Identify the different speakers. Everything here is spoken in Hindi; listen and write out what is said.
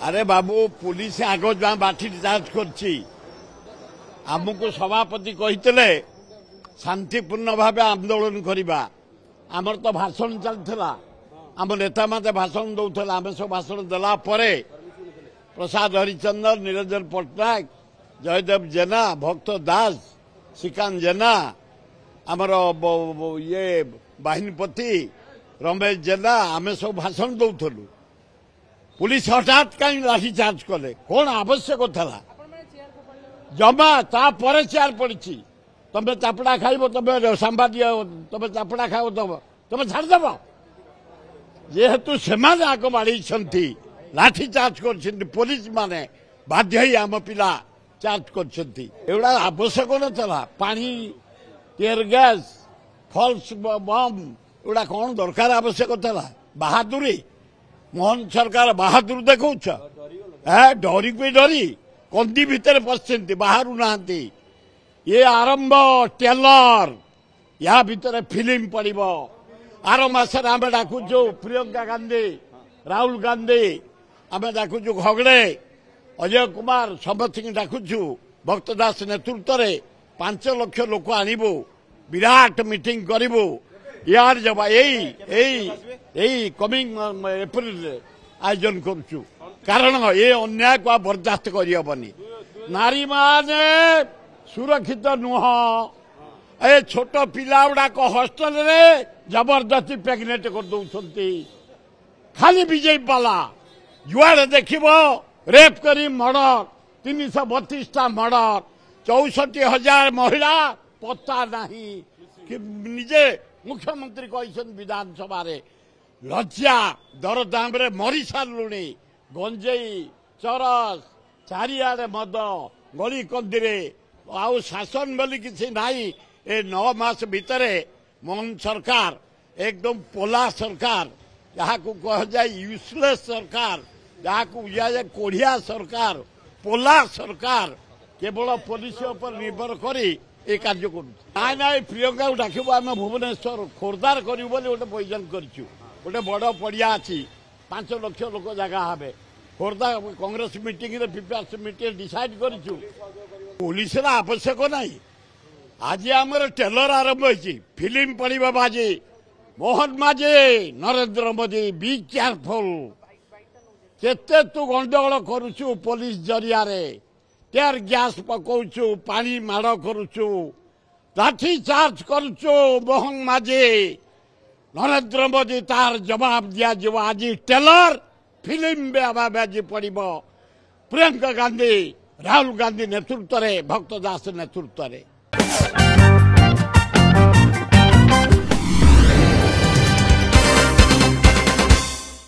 Speaker 1: अरे बाबू पुलिस आग बाठी जांच करमको सभापति कही शांतिपूर्ण भाव आंदोलन करवा आमर तो भाषण चलता आम नेता मत भाषण दौला आम सब भाषण देला प्रसाद हरिचंदन निरंजन पट्टनायक जयदेव जेना भक्त दास श्रीकांत जेना आमर ये बाहिनीपति रमेश जेना आम सब भाषण दौलु पुलिस हठात कहीं लाठी चार्ज कले कौन आवश्यक था जमा तापर चेयर पड़ी तुम चापड़ा खाइब तुम सांबादिक तुम चापड़ा खाओ तुम छाड़देव जेहेतु से आग बाड़ी लाठी चार्ज कर पुलिस माने बाध्य आम पिला चार्ज कर आवश्यक ना पानी टीयर गैस फल्स बम एगुड़ा कौन दरकार आवश्यक था बहादुरी मोहन सरकार बहादुर देखौ डरी भी डरी कंदी भितर पशि बाहर ना ये आरंभ टेलर या भितर फिल्म पड़ो आर मसरे आम डाकुचु प्रियंका गांधी राहुल गांधी आम डाकुचु घगड़े अजय कुमार समस्त डाकुचु भक्त दास नेतृत्व में 5 लाख लोक आणबू विराट मीटिंग करू यार जब यही कमिंग एप्रिल आयोजन करुचु कारण ये अन्याय को बर्दास्त करहबनी नारी माने सुरक्षित नुह ए छोट पिला गुड़ाक हस्टेल रे जबरदस्ती प्रेगनेट कर दौरान खाली विजय पाला जुआड़े देख रेप करी मर्डर 332टा मर्डर 64,000 महिला पत्ता नहीं कि निजे मुख्यमंत्री कही विधानसभा लज्जा दरदाम रे मरी सारूनी गंजेई चरस चारिआडे मद गली कंदी आउ शासन बोली किसी नाई ए 9 मास भितर मोहन सरकार एकदम पोला सरकार जहाँ को कह जाए यूजलेस सरकार जहाँ को जाए कोढ़िया सरकार पोला सरकार केवल पुलिस पर निर्भर करी ये कार्य कर ना प्रियंका डाकबू आम भुवनेश्वर खोरदार करूँ गोटे पैजन कर बड़ पड़िया अच्छी 5 लाख लोक जगह हे Khordha Congress meeting peoples meeting decide करूँ पुलिस आवश्यक ना आज आमर टेलर आरंभ हो फिल्म पड़ा बाजी मोहन माझी नरेंद्र मोदी बी केयरफुल केते तू गंडगोल करुचु पुलिस जरिया टेयर गैस पकाउछु पानी माड़ करुचु लाठी चार्ज करुचु मोहन माझी नरेंद्र मोदी तार जवाब दिया आज टेलर फिल्म बाजी पड़ो प्रियंका गांधी राहुल गांधी नेतृत्व में भक्त दास नेतृत्व में।